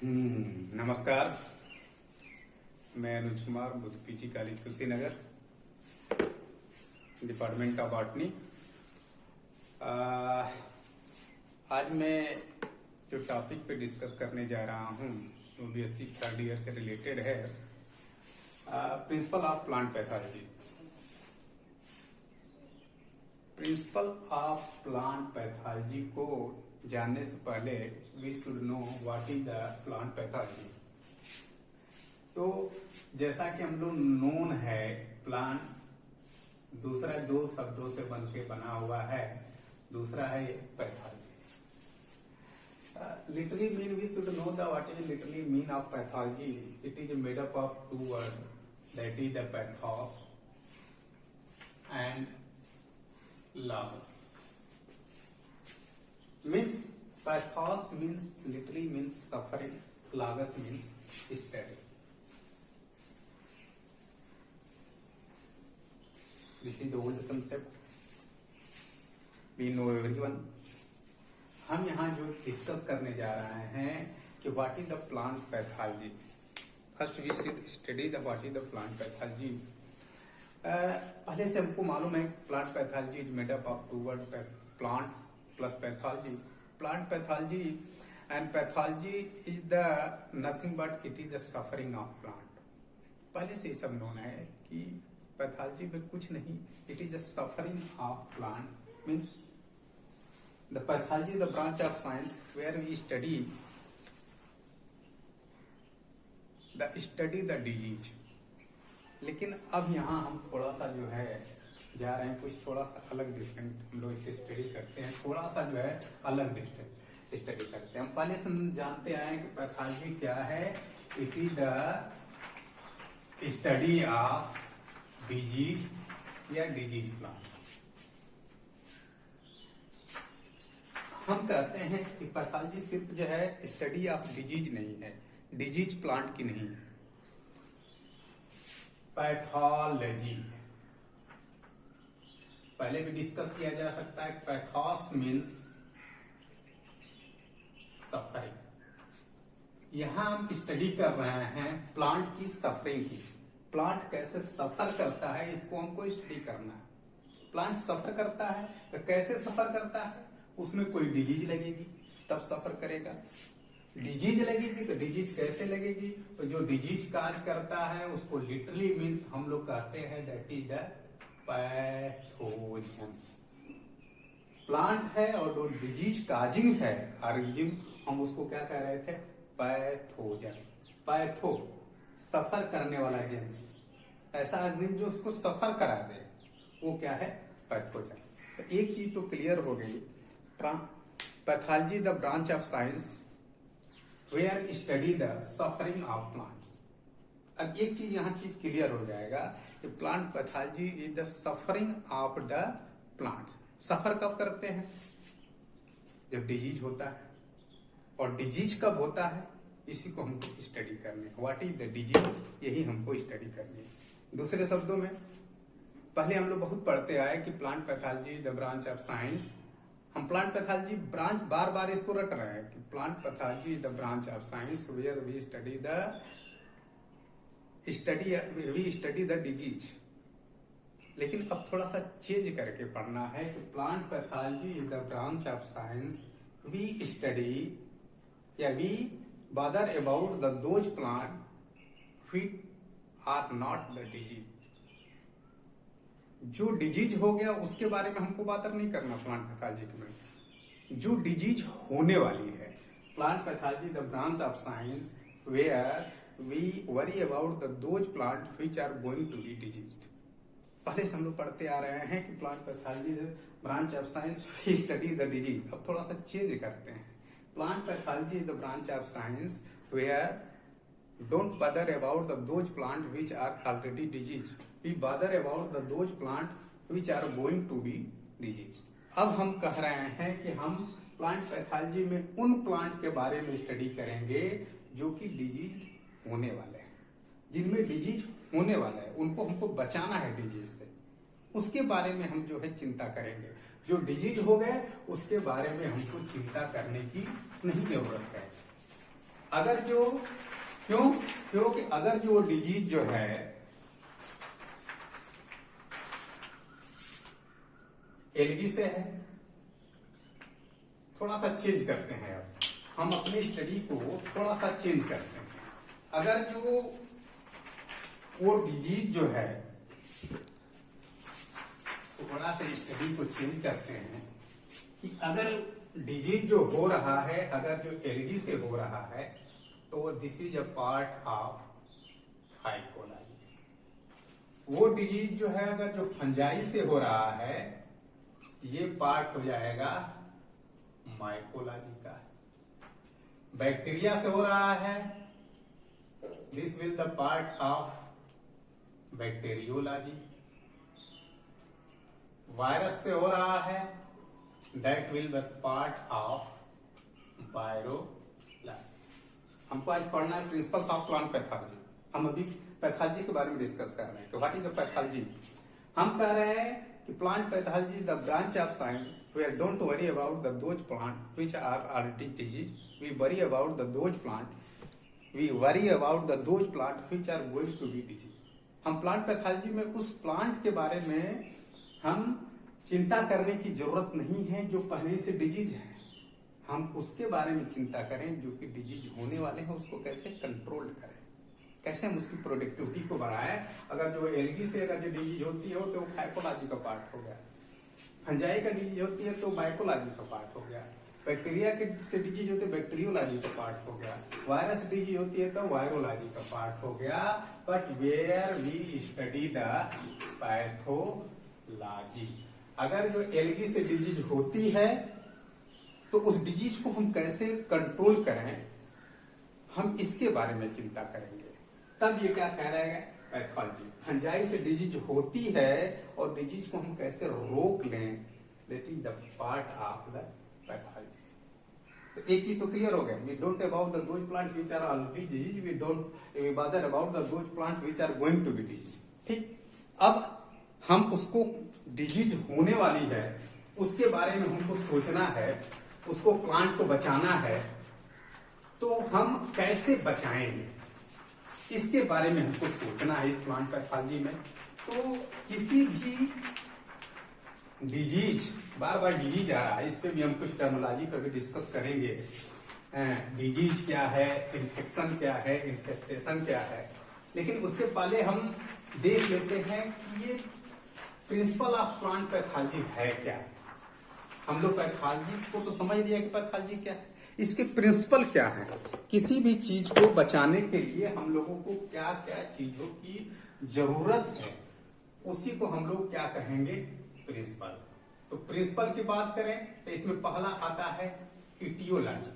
नमस्कार। मैं Anuj Kumar, Buddha PG college Kushinagar, department of botany. आज मैं जो टॉपिक पे डिस्कस करने जा रहा हूँ वो बीएससी थर्ड ईयर से रिलेटेड है। Principle of plant pathology. Principle of plant pathology को जानने से पहले we should know what is the plant pathology. तो जैसा कि हम लोग नोन है, प्लांट दूसरा दो शब्दों से बनके बना हुआ है, दूसरा है pathology. Literally mean we should know the what is literally mean of pathology. It is made up of two word, that is the pathos and logos. Means pathos means literally means suffering, logos means study. This is the old concept, we know everyone. हम यहाँ जो discuss करने जा रहे हैं कि what is the plant pathology. First we should study the what is the plant pathology. पहले से हमको मालूम है plant pathology is made up of two word, plant plus pathology. Plant pathology and pathology is the nothing but it is the suffering of plant. पहले से सब known है कि पैथोलॉजी में कुछ नहीं, it is the suffering of plant. Means the pathology the branch of science where we study the disease. लेकिन अब यहाँ हम थोड़ा सा जो है जा रहे हैं कुछ थोड़ा सा अलग डिस्टेंट, हम लोग इसे स्टडी करते हैं, थोड़ा सा जो है अलग डिस्टेंट स्टडी करते हैं। हम पहले से जानते हैं कि पैथोलॉजी क्या है। It is the study of disease या डिजीज प्लांट। हम कहते हैं कि पैथोलॉजी सिर्फ जो है स्टडी ऑफ डिजीज नहीं है, डिजीज प्लांट की नहीं है। पैथोलॉजी पहले भी डिस्कस किया जा सकता है। Pathos means suffering. यहां हम स्टडी कर रहे हैं प्लांट की सफरिंग की। प्लांट कैसे सफर करता है इसको हमको स्टडी करना है। प्लांट सफर करता है तो कैसे सफर करता है, उसमें कोई डिजीज लगेगी तब सफर करेगा। डिजीज लगेगी तो डिजीज कैसे लगेगी, तो जो डिजीज काज करता है उसको लिटरली मीन्स हम लोग कहते हैं that is the pathogens. Plant है और जो डिजीज काजिंग है ऑर्गेनिज्म, हम उसको क्या कह रहे थे, पैथोजन। पैथो सफर करने वाला जेंस, ऐसा ऑर्गेनिज्म जो उसको सफर करा दे वो क्या है, पैथोजन। तो एक चीज तो क्लियर हो गई, pathology the branch of science where study the suffering of plants. अब एक चीज यहाँ चीज क्लियर हो जाएगा कि plant pathology is the suffering of the plants. Suffer कब करते हैं, जब डिजीज होता है। और डिजीज कब होता है, इसी को हमको स्टडी करनी है। व्हाट इज द डिजीज, यही हमको स्टडी करनी है। दूसरे शब्दों में पहले हम लोग बहुत पढ़ते आए कि plant pathology the branch of science. हम प्लांट पैथोलॉजी ब्रांच बार बार इसको रट रहे हैं कि plant pathology is the branch of science where we study the disease. लेकिन अब थोड़ा सा चेंज करके पढ़ना है कि plant pathology is the branch of science we study या we bother about the those plant which are not the disease. जो डिजीज हो गया उसके बारे में हमको बात नहीं करना प्लांट पैथोलॉजी में। जो डिजीज होने वाली है, plant pathology the branch of science where we worry about the those plant which are going to be diseased. पहले से हम लोग पढ़ते आ रहे हैं कि plant pathology branch of science we study the disease. अब थोड़ा सा चेंज करते हैं, plant pathology the branch of science where don't bother about the those plant which are already diseased, we bother about the those plant which are going to be diseased। अब हम कह रहे हैं कि हम प्लांट पैथोलॉजी में उन plant के बारे में स्टडी करेंगे जो कि डिजीज होने वाले हैं, जिनमें डिजीज होने वाला है, उनको हमको बचाना है डिजीज से। उसके बारे में हम जो है चिंता करेंगे। जो डिजीज हो गए उसके बारे में हमको चिंता करने की नहीं जरूरत है। अगर जो क्योंकि अगर जो डिजीज जो है एलगी से है, थोड़ा सा चेंज करते हैं। अब हम अपनी स्टडी को थोड़ा सा चेंज करते हैं। अगर जो वो डिजीज जो है, थोड़ा सा स्टडी को चेंज करते हैं कि अगर डिजीज जो हो रहा है, अगर जो एलगी से हो रहा है, तो this is a part of phycology. वो डिजीज जो है अगर जो फंजाई से हो रहा है, ये पार्ट हो जाएगा माइकोलॉजी का। बैक्टीरिया से हो रहा है, this will the part of bacteriology. Virus से हो रहा है, that will the part of virology. हमको आज पढ़ना है प्रिंसिपल्स ऑफ प्लांट पैथोलॉजी। हम अभी पैथोलॉजी के बारे में डिस्कस कर रहे हैं कि व्हाट इज द पैथोलॉजी। हम कह रहे हैं कि plant pathology is the branch of science where don't worry about the those plant which are already diseased. We worry about the those plant. We worry about the those plant which are going to be diseased. हम plant pathology में उस plant के बारे में हम चिंता करने की जरूरत नहीं है जो पहले से डिजीज है। हम उसके बारे में चिंता करें जो कि डिजीज होने वाले हैं, उसको कैसे कंट्रोल करें, कैसे हम उसकी प्रोडक्टिविटी को बढ़ाएं। अगर जो एलगी से अगर जो डिजीज होती है तो वो फाइकोलॉजी का पार्ट हो गया, फंजाई का डिजीज होती है तो माइकोलॉजी का पार्ट हो गया, बैक्टीरिया के से डिजीज होती है बैक्टीरियोलॉजी का पार्ट हो गया, वायरस डिजीज होती है तो वायरोलॉजी का पार्ट हो गया। But where we study the pathology, अगर जो एलगी से डिजीज होती है तो उस डिजीज को हम कैसे कंट्रोल करें, हम इसके बारे में चिंता करेंगे। तब ये क्या कह रहे हैं, पैथोलॉजी। फंजाई से डिजीज होती है और डिजीज को हम कैसे रोक लें, that is the part of the pathology. तो एक चीज तो क्लियर हो गया, we don't about the those plant which are already disease, we bother about the those plant which are going to be disease. ठीक, अब हम उसको डिजीज होने वाली है उसके बारे में हमको सोचना है, उसको प्लांट को बचाना है, तो हम कैसे बचाएंगे इसके बारे में हमको सोचना है इस प्लांट पैथोलॉजी में। तो किसी भी डिजीज, बार बार डिजीज आ रहा है, इस पे भी हम कुछ टर्मिनोलॉजी पे भी डिस्कस करेंगे। डिजीज क्या है, इन्फेक्शन क्या है, इन्फेस्टेशन क्या है, लेकिन उससे पहले हम देख लेते हैं कि ये प्रिंसिपल ऑफ प्लांट पैथोलॉजी है क्या। हम लोग पैथोलॉजी को तो समझ लिया कि पैथोलॉजी क्या है, इसके प्रिंसिपल क्या है। किसी भी चीज को बचाने के लिए हम लोगों को क्या क्या चीजों की जरूरत है, उसी को हम लोग क्या कहेंगे, प्रिंसिपल। तो प्रिंसिपल की बात करें तो इसमें पहला आता है इटियोलॉजी।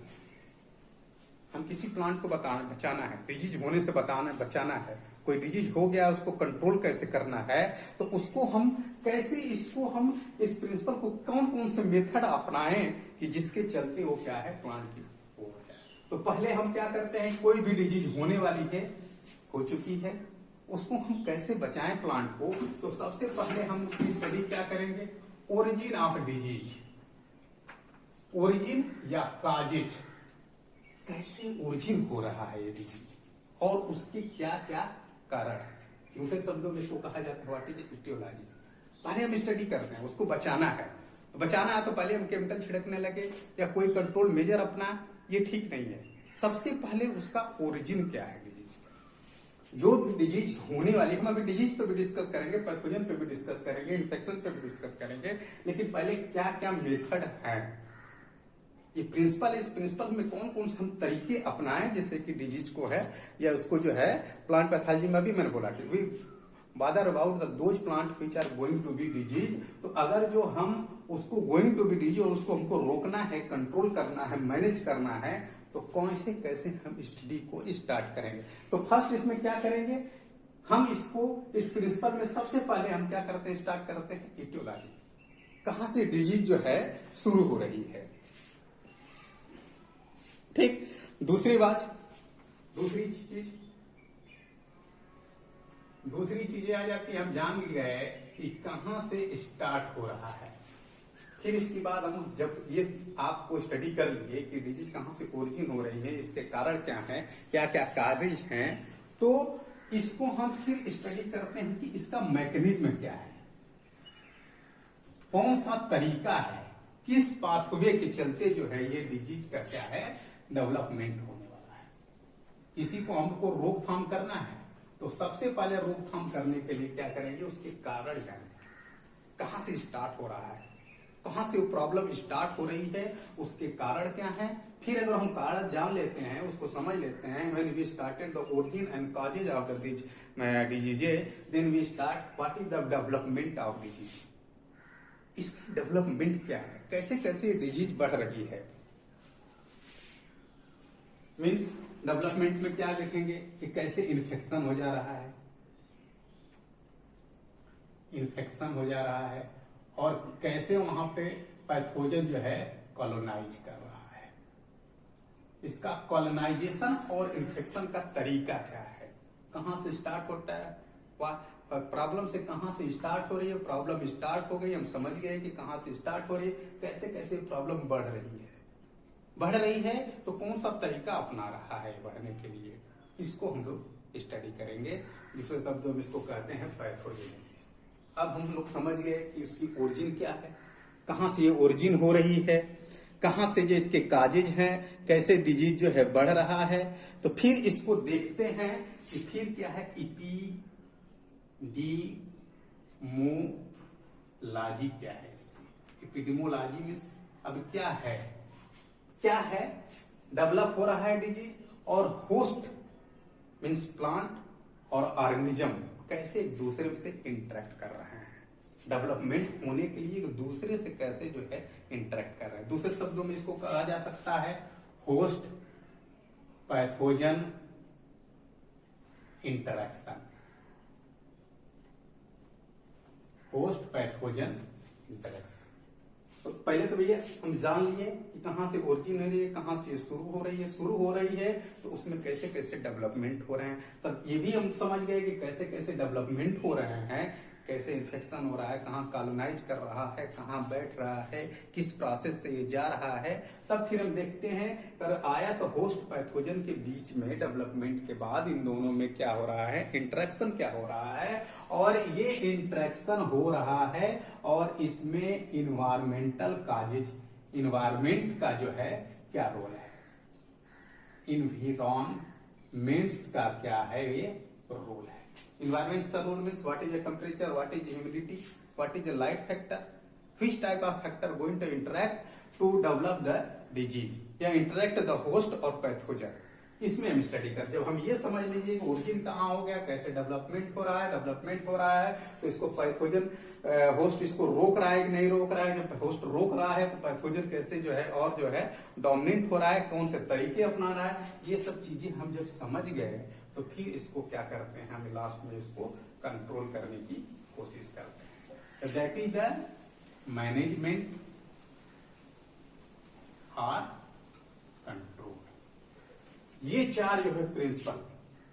हम किसी प्लांट को बचाना है, डिजीज होने से बचाना है, कोई डिजीज हो गया उसको कंट्रोल कैसे करना है, तो उसको हम कैसे, इसको हम इस प्रिंसिपल को कौन कौन से मेथड अपनाएं कि जिसके चलते वो क्या है, प्लांट की हो जाए। तो पहले हम क्या करते हैं, कोई भी डिजीज होने वाली है, हो चुकी है, उसको हम कैसे बचाएं प्लांट को। तो सबसे पहले हम उसकी स्टडी क्या करेंगे, ओरिजिन ऑफ डिजीज, ओरिजिन या काजिज, कैसे ओरिजिन हो रहा है ये डिजीज और उसके क्या क्या कारण है। दूसरे शब्दों में इसको कहा जाता है व्हाट इज इटियोलॉजी। पहले हम स्टडी करते हैं, उसको बचाना है। तो बचाना है तो पहले हम केमिकल छिड़कने लगे या कोई कंट्रोल मेजर अपना, ये ठीक नहीं है। सबसे पहले उसका ओरिजिन क्या है डिजीज का। जो डिजीज होने वाली, हम अभी डिजीज पे भी डिस्कस करेंगे, पैथोजन पे भी डिस्कस करेंगे, इन्फेक्शन पे भी डिस्कस करेंगे, लेकिन पहले क्या क्या मेथड है, ये प्रिंसिपल, इस प्रिंसिपल में कौन कौन से हम तरीके अपनाएं जैसे कि डिजीज को है या उसको जो है प्लांट पैथोलॉजी में भी मैंने बोला कि we bother about the those plant which are going to be disease. तो अगर जो हम उसको गोइंग टू बी डिजीज और उसको हमको रोकना है, कंट्रोल करना है, मैनेज करना है, तो कौन से कैसे हम स्टडी को स्टार्ट करेंगे। तो फर्स्ट इसमें क्या करेंगे, हम इसको इस प्रिंसिपल में सबसे पहले हम क्या करते हैं, स्टार्ट करते हैं इटियोलॉजी, कहां से डिजीज जो है शुरू हो रही है। ठीक, दूसरी चीजें आ जाती है, हम जान गए कि कहां से स्टार्ट हो रहा है। फिर इसके बाद हम जब ये आपको स्टडी कर लिए कि डिजीज कहाँ से ओरिजिन हो रही है, इसके कारण क्या है, क्या क्या कार्य हैं, तो इसको हम फिर स्टडी करते हैं कि इसका मैकेनिज्म क्या है, कौन सा तरीका है, किस पाथवे के चलते जो है ये डिजीज का क्या है डेवलपमेंट होने वाला है। किसी को हमको रोकथाम करना है तो सबसे पहले रोकथाम करने के लिए क्या करेंगे, उसके कारण जानें, कहां से स्टार्ट हो रहा है, कहां से वो प्रॉब्लम स्टार्ट हो रही है, उसके कारण क्या है। फिर अगर हम कारण जान लेते हैं, उसको समझ लेते हैं, when we started the origin and causes of the disease, then we start what is the development of disease. इसकी डेवलपमेंट क्या है, कैसे कैसे डिजीज बढ़ रही है। मीन्स डेवलपमेंट में क्या देखेंगे कि कैसे इन्फेक्शन हो जा रहा है, इन्फेक्शन हो जा रहा है, और कैसे वहां पे पैथोजन जो है कॉलोनाइज कर रहा है। इसका कॉलोनाइजेशन और इन्फेक्शन का तरीका क्या है, कहां से स्टार्ट होता है, प्रॉब्लम से कहां से स्टार्ट हो रही है, प्रॉब्लम स्टार्ट हो गई, हम समझ गए कि कहां से स्टार्ट हो रही है, कैसे कैसे प्रॉब्लम बढ़ रही है, बढ़ रही है तो कौन सा तरीका अपना रहा है बढ़ने के लिए, इसको हम लोग स्टडी करेंगे। दूसरे शब्दों में इसको कहते हैं पैथोजेनेसिस। अब हम लोग समझ गए कि उसकी ओरिजिन क्या है, कहां से ये ओरिजिन हो रही है, कहां से जो इसके काजेज हैं, कैसे डिजीज जो है बढ़ रहा है। तो फिर इसको देखते हैं कि फिर क्या है, एपिडेमोलॉजी क्या है इसकी। एपिडेमोलॉजी मीन्स अब क्या है डेवलप हो रहा है डिजीज, और होस्ट मीन्स प्लांट और ऑर्गेनिज्म कैसे एक दूसरे से इंटरेक्ट कर रहे हैं, डेवलपमेंट होने के लिए एक दूसरे से कैसे जो है इंटरेक्ट कर रहे हैं। दूसरे शब्दों में इसको कहा जा सकता है host pathogen interaction, host pathogen interaction. तो पहले तो भैया हम जान लिए कि कहां से ओरिजिन हो रही है, कहां से शुरू हो रही है, तो उसमें कैसे कैसे डेवलपमेंट हो रहे हैं। तब ये भी हम समझ गए कि कैसे कैसे डेवलपमेंट हो रहे हैं, कैसे इन्फेक्शन हो रहा है, कहाँ कॉलोनाइज कर रहा है, कहाँ बैठ रहा है, किस प्रोसेस से ये जा रहा है। तब फिर हम देखते हैं पर आया तो होस्ट पैथोजन के बीच में डेवलपमेंट के बाद इन दोनों में क्या हो रहा है, इंटरेक्शन क्या हो रहा है, और ये इंटरेक्शन हो रहा है और इसमें इन्वायरमेंटल काजेज, इन्वायरमेंट का जो है क्या रोल है, इन्वायरमेंट्स का क्या है ये रोल है। Environments का role means what is the temperature, what is the humidity, what is the light factor, which type of factor going to interact to develop the disease या interact the host और pathogen, इसमें हम study करते। जब हम ये समझ लीजिए कि ओरिजिन कहाँ हो गया, कैसे डेवलपमेंट हो रहा है, तो इसको पैथोजन होस्ट इसको रोक रहा है कि नहीं रोक रहा है। जब होस्ट रोक रहा है तो पैथोजन कैसे जो है और जो है डोमिनेंट हो रहा है, कौन से तरीके अपना रहा है, ये सब चीजें हम जब समझ गए तो फिर इसको क्या करते हैं, हम लास्ट में इसको कंट्रोल करने की कोशिश करते हैं। दैट इज द मैनेजमेंट और कंट्रोल। ये चार जो है प्रिंसिपल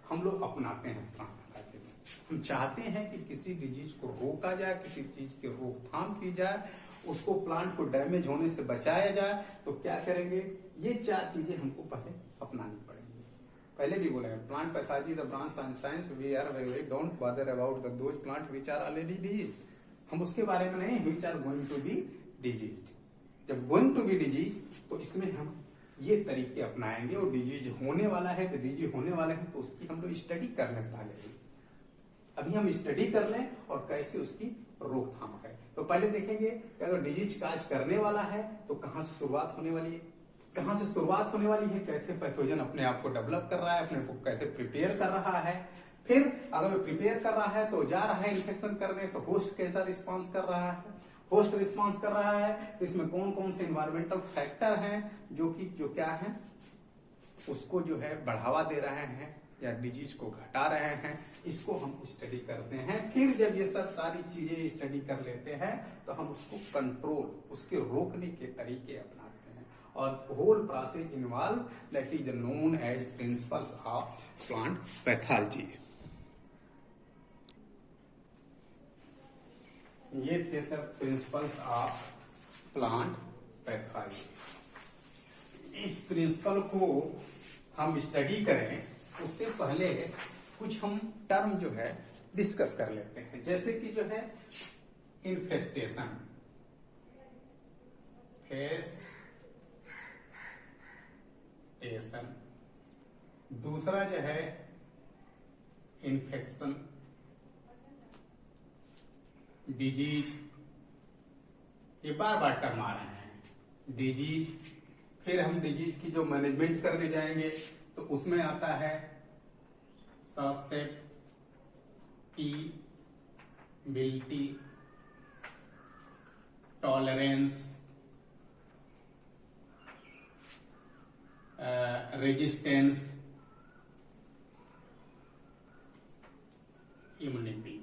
हम लोग अपनाते हैं प्लांट इलाके में। हम चाहते हैं कि किसी डिजीज को रोका जाए, किसी चीज की रोकथाम की जाए, उसको प्लांट को डैमेज होने से बचाया जाए, तो क्या करेंगे, ये चार चीजें हमको पहले अपनानी पड़ेगी। पहले भी बोले plant pathology the branch of science we are very don't bother about the those plant which are already disease. हम उसके बारे में नहीं, which are going to be disease. जब गोइंग टू बी डिजीज तो इसमें हम ये तरीके अपनाएंगे, और डिजीज होने वाला है तो डिजीज होने वाले हैं तो उसकी हम लोग स्टडी करने पहले, अभी हम स्टडी कर लें और कैसे उसकी रोकथाम करें। तो पहले देखेंगे कि अगर डिजीज काज करने वाला है तो कहां से शुरुआत होने वाली है, कहां से शुरुआत होने वाली है, कैसे पैथोजन अपने आप को डेवलप कर रहा है, अपने को कैसे प्रिपेयर कर रहा है। फिर अगर वो प्रिपेयर कर रहा है तो जा रहा है इन्फेक्शन करने, तो होस्ट कैसा रिस्पॉन्स कर रहा है, होस्ट रिस्पॉन्स कर रहा है तो इसमें कौन कौन से इन्वायरमेंटल फैक्टर हैं जो क्या है उसको जो है बढ़ावा दे रहे हैं या डिजीज को घटा रहे हैं, इसको हम स्टडी करते हैं। फिर जब ये सब सारी चीजें स्टडी कर लेते हैं तो हम उसको कंट्रोल, उसके रोकने के तरीके अपनाते हैं, और whole process involve that is known as principles of plant pathology. ये थे सब प्रिंसिपल्स ऑफ प्लांट पैथोलॉजी। इस प्रिंसिपल को हम स्टडी करें उससे पहले कुछ हम टर्म जो है डिस्कस कर लेते हैं, जैसे कि जो है इन्फेस्टेशन, फेस्टेशन, दूसरा जो है इन्फेक्शन, डिजीज, ये बार बार टर्म आ रहे हैं, डिजीज। फिर हम डिजीज की जो मैनेजमेंट करने जाएंगे तो उसमें आता है ससेप्टिबिलिटी, टॉलरेंस, रेजिस्टेंस, इम्यूनिटी।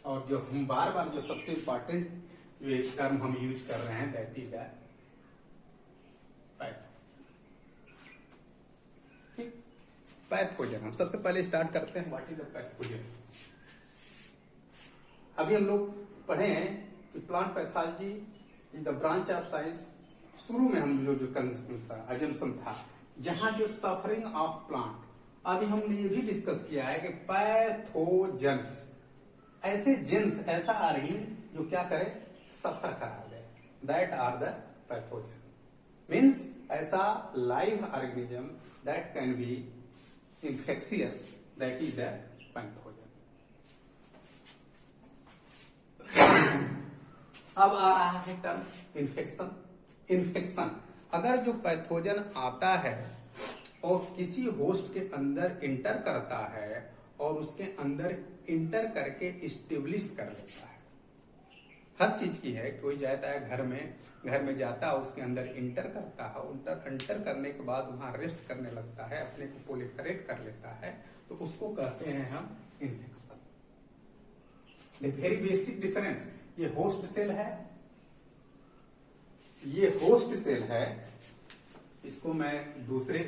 और जो हम बार बार जो सबसे इंपॉर्टेंट जो एक टर्म हम यूज कर रहे हैं दैट इज द पैथोजन। हम सबसे पहले स्टार्ट करते हैं व्हाट इज द पैथोजन। अभी हम लोग पढ़े हैं कि plant pathology is the branch of science. शुरू में हम जो अजम्पशन था जहां जो सफरिंग ऑफ प्लांट, अभी हमने ये भी डिस्कस किया है कि पैथोजेंस ऐसे जेंस, ऐसा ऑर्गेन जो क्या करे, सफर करा दे, that are the pathogen. Means ऐसा live organism that can be infectious, that is the pathogen. अब आ रहा है टर्म इन्फेक्शन। इन्फेक्शन, अगर जो पैथोजन आता है और किसी होस्ट के अंदर इंटर करता है और उसके अंदर इंटर करके इस्टेब्लिश कर लेता है, हर चीज की है, कोई जाता है घर में जाता है, उसके अंदर इंटर करता है, इंटर करने के बाद वहां रेस्ट करने लगता है, अपने को प्रोलिफरेट कर लेता है, तो उसको कहते हैं हम इन्फेक्शन। वेरी बेसिक डिफरेंस, ये होस्ट सेल है, ये होस्ट सेल है, इसको मैं दूसरे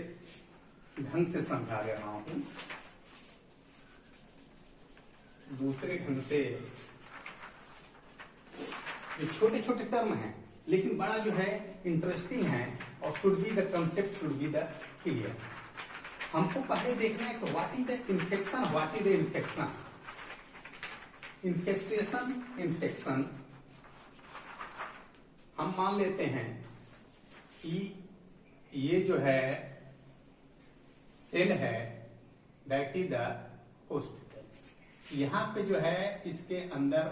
ढंग से समझा दे रहा हूं, दूसरे ढंग से। ये छोटे छोटे टर्म हैं लेकिन बड़ा जो है इंटरेस्टिंग है, और should be the concept should be the clear. हमको पहले देखना है कि what is the infection, what is the infection. Infestation, infection हम मान लेते हैं कि ये जो है सेल है that is the host cell. यहां पे जो है इसके अंदर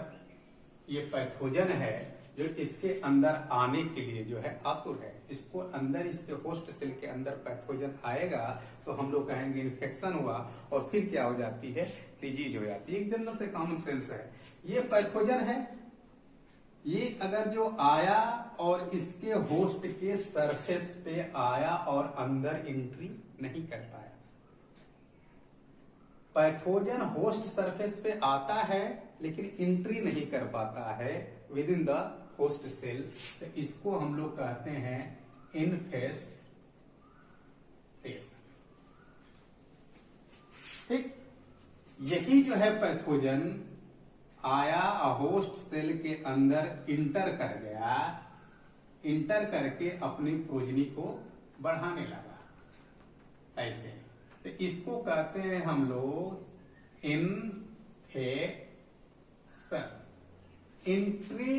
ये पैथोजन है जो इसके अंदर आने के लिए जो है आतुर है, इसको अंदर इसके होस्ट सेल के अंदर पैथोजन आएगा तो हम लोग कहेंगे इन्फेक्शन हुआ, और फिर क्या हो जाती है, डिजीज हो जाती है। एक जनरल से कॉमन सेंस है, ये पैथोजन है, ये अगर जो आया और इसके होस्ट के सरफेस पे आया और अंदर एंट्री नहीं कर पाया। पैथोजन होस्ट सरफेस पे आता है लेकिन एंट्री नहीं कर पाता है within the host cell, तो इसको हम लोग कहते हैं इन्फेस्टेशन। ठीक, यही जो है पैथोजन आया होस्ट सेल के अंदर इंटर कर गया, इंटर करके अपनी प्रोजनी को बढ़ाने लगा, ऐसे, तो इसको कहते हैं हम लोग infection. Entry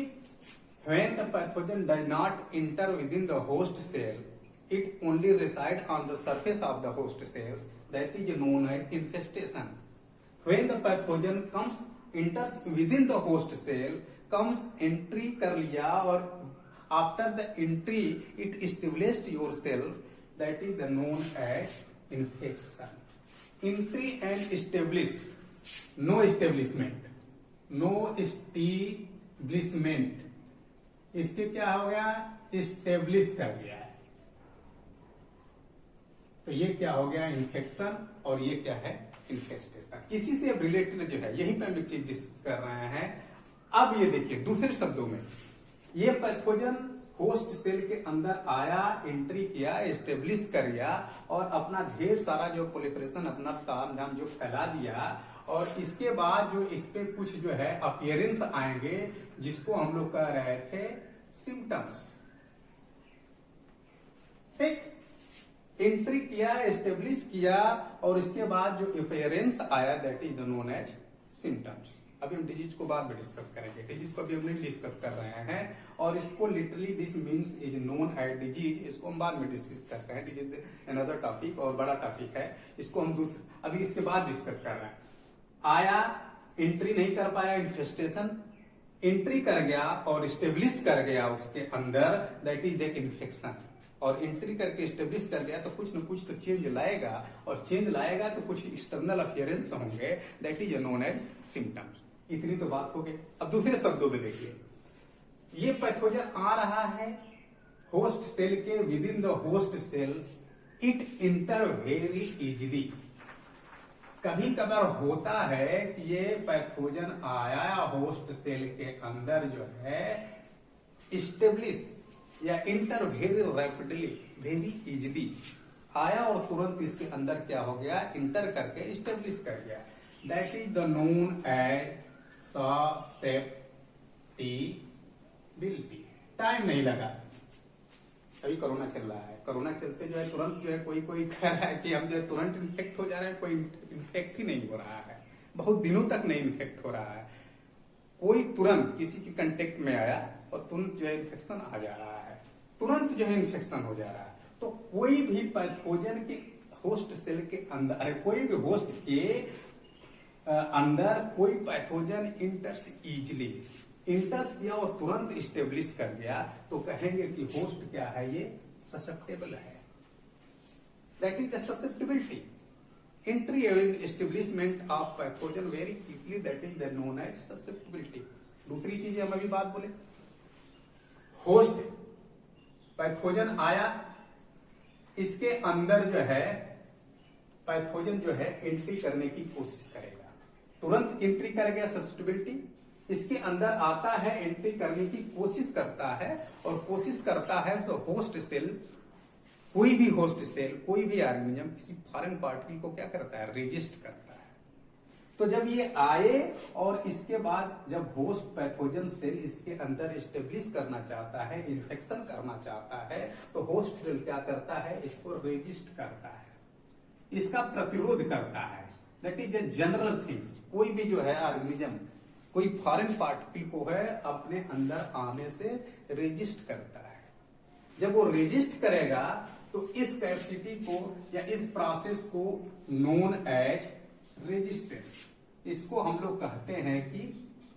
when the pathogen does not enter within the host cell, it only resides on the surface of the host cells, that is known as infestation. When the pathogen enters within the host cell, comes entry कर लिया और after the entry it established yourself, that is the known as infection. Entry and establish, no establishment, no establishment, इसके क्या हो गया, establish कर गया है, तो ये क्या हो गया, इन्फेक्शन, और ये क्या है, इन्फेस्टेशन। इसी से रिलेटेड जो है यही पे हम एक चीज डिस्कस कर रहे हैं। अब ये देखिए दूसरे शब्दों में, ये पैथोजन होस्ट सेल के अंदर आया, एंट्री किया, एस्टेब्लिश कर गया और अपना ढेर सारा जो प्रोलिफरेशन, अपना ताम झाम जो फैला दिया, और इसके बाद जो इस पे कुछ जो है अपीयरेंस आएंगे, जिसको हम लोग कह रहे थे सिम्टम्स। ठीक, एंट्री किया, एस्टेब्लिश किया, और इसके बाद जो अपीयरेंस आया that is known as symptoms. अभी हम डिजीज को बाद में डिस्कस करेंगे, डिजीज को अभी हम नहीं डिस्कस कर रहे हैं, और इसको literally this means is known as disease, इसको हम बाद में डिस्कस कर रहे हैं। डिजीज अनदर टॉपिक और बड़ा टॉपिक है, इसको हम अभी इसके बाद डिस्कस कर रहे हैं। आया, एंट्री नहीं कर पाया, इन्फेस्टेशन, एंट्री कर गया और स्टेब्लिश कर गया उसके अंदर, दैट इज द इन्फेक्शन। और एंट्री करके स्टेब्लिश कर गया तो कुछ न कुछ तो चेंज लाएगा, और चेंज लाएगा तो कुछ एक्सटर्नल अपीयरेंस होंगे, that is known as symptoms. इतनी तो बात हो गई। अब दूसरे शब्दों में देखिए, ये पैथोजन आ रहा है होस्ट सेल के, within the host cell it enter very easily. कभी कभार होता है कि ये पैथोजन आया होस्ट सेल के अंदर जो है स्टेब्लिश या inter very rapidly, very easily आया और तुरंत इसके अंदर क्या हो गया, इंटर करके स्टेब्लिश कर गया। That is the known as susceptibility. Time नहीं लगा, अभी कोरोना चल रहा है, कोरोना चलते जो है तुरंत जो है कोई कह रहा है कि हम जो है तुरंत इन्फेक्ट हो जा रहे हैं, कोई इन्फेक्ट ही नहीं हो रहा है, बहुत दिनों तक नहीं इन्फेक्ट हो रहा है। कोई तुरंत किसी के कांटेक्ट में आया और तुरंत जो है इन्फेक्शन आ जा रहा है, तुरंत जो है इन्फेक्शन हो जा रहा है। तो कोई भी पैथोजन के होस्ट सेल के अंदर, कोई भी होस्ट के अंदर कोई पैथोजन इंटर्स इजिली, इंटर्स किया और तुरंत स्टेब्लिश कर गया, तो कहेंगे कि होस्ट क्या है, ये ससेप्टेबल है। That is the susceptibility. Entry and establishment of pathogen very quickly, that is the known as susceptibility. दूसरी चीज हम अभी बात बोले, होस्ट पैथोजन आया, इसके अंदर जो है पैथोजन जो है एंट्री करने की कोशिश करेगा, तुरंत एंट्री कर गया, ससेप्टिबिलिटी। इसके अंदर आता है, एंट्री करने की कोशिश करता है, और कोशिश करता है तो होस्ट सेल, कोई भी होस्ट सेल, कोई भी ऑर्गेनिज्म किसी फॉरेन पार्टिकल को क्या करता है, रेजिस्ट करता है। तो जब ये आए और इसके बाद जब होस्ट पैथोजन सेल इसके अंदर स्टेब्लिश करना चाहता है, इन्फेक्शन करना चाहता है, तो होस्ट सेल क्या करता है, इसको रेजिस्ट करता है, इसका प्रतिरोध करता है। That is a general things. कोई भी जो है ऑर्गेनिज्म कोई फॉरेन पार्टिकल को है अपने अंदर आने से रेजिस्ट करता है। जब वो रेजिस्ट करेगा तो इस कैपेसिटी को या इस प्रोसेस को नोन एज रेजिस्टेंस, इसको हम लोग कहते हैं कि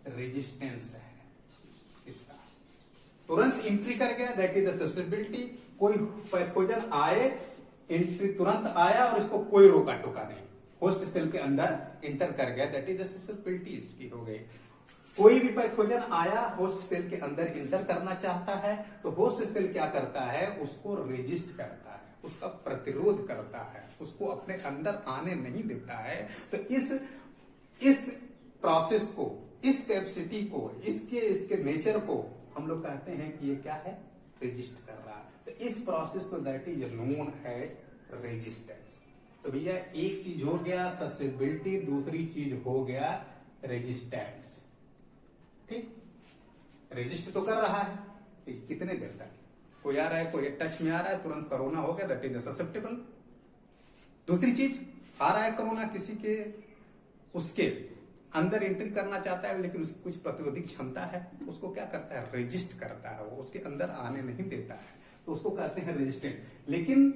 रेजिस्टेंस है इसका। तुरंत एंट्री कर गया, दैट इज द ससेप्टिबिलिटी। कोई पैथोजन आए, एंट्री तुरंत आया और इसको कोई रोका टोका नहीं, होस्ट सेल के अंदर इंटर कर गया, दैट इज द ससेप्टिबिलिटी इसकी हो गई। कोई भी पैथोजन आया, होस्ट सेल के अंदर इंटर करना चाहता है, तो होस्ट सेल क्या करता है, उसको रेजिस्ट करता है, उसका प्रतिरोध करता है, उसको अपने अंदर आने नहीं देता है। तो इस प्रोसेस को, इस कैपेसिटी को, इसके नेचर को हम लोग कहते हैं कि ये क्या है, रेजिस्ट कर रहा है। तो इस प्रोसेस को that is known as resistance. तो भैया एक चीज हो गया ससेप्टिबिलिटी, दूसरी चीज हो गया रेजिस्टेंस। ठीक, रेजिस्ट तो कर रहा है, कितने देर तक, कोई आ रहा है, कोई टच में आ रहा है, तुरंत कोरोना हो गया, दैट इज ससेप्टेबल। दूसरी चीज, आ रहा है कोरोना किसी के, उसके अंदर एंट्री करना चाहता है, लेकिन उसकी कुछ प्रतिरोधी क्षमता है, उसको क्या करता है, रेजिस्ट करता है, वो उसके अंदर आने नहीं देता है, तो उसको कहते हैं रेजिस्टेंट। लेकिन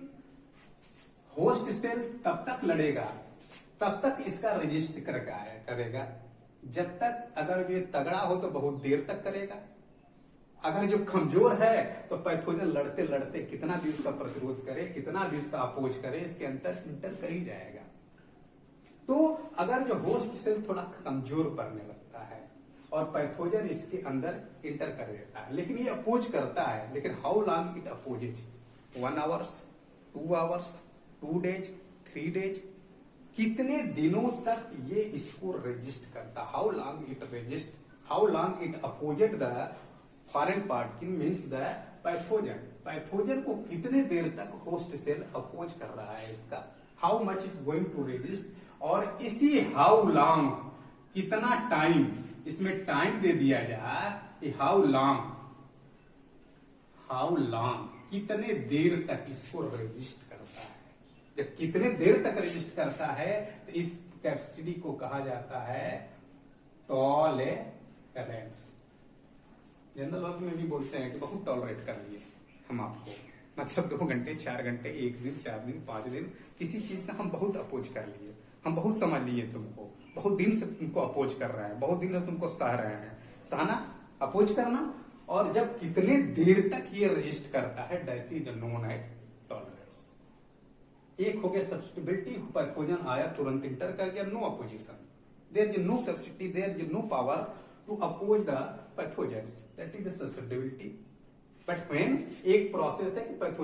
होस्ट सेल तब तक लड़ेगा, तब तक इसका रेजिस्ट करेगा, जब तक, अगर ये तगड़ा हो तो बहुत देर तक करेगा, अगर जो कमजोर है तो पैथोजन लड़ते लड़ते कितना भी उसका प्रतिरोध करे, कितना भी उसका अपोज करे, इसके अंदर इंटर कर ही जाएगा। तो अगर जो होस्ट सेल थोड़ा कमजोर पड़ने लगता है और पैथोजन इसके अंदर इंटर कर देता है, लेकिन ये अपोज करता है, लेकिन how long it opposes, 1 hours, 2 hours, 2 days, 3 days, कितने दिनों तक ये इसको रेजिस्ट करता, how long it resist, how long it opposed the foreign particle means the pathogen. Pathogen को कितने देर तक होस्ट सेल अपोज कर रहा है इसका, how much is going to resist, और इसी हाउ लॉन्ग, कितना टाइम, इसमें टाइम दे दिया जाए, हाउ लॉन्ग, कितने देर तक इसको रजिस्ट करता है। जब कितने देर तक रजिस्ट करता है तो इस कैपेसिटी को कहा जाता है टॉलरेंस। जनरल वर्क में भी बोलते हैं कि बहुत टॉलरेट कर लिए हम आपको, मतलब 2 घंटे 4 घंटे, 1 दिन 4 दिन 5 दिन, किसी चीज का हम बहुत अपोज कर लिए, हम बहुत समझ लिए तुमको, बहुत दिन से तुमको अपोज कर रहा है, बहुत दिन से तुमको सह रहे हैं। सहना, अपोज करना। और जब कितने देर तक ये रजिस्ट करता है, that is known as tolerance. एक हो गया सब्स्टिबिलिटी, पैथोजन आया तुरंत इंटर कर गया, no opposition, there is no capacity, there is no power to oppose the pathogens, that is the susceptibility. But when एक प्रोसेस है कि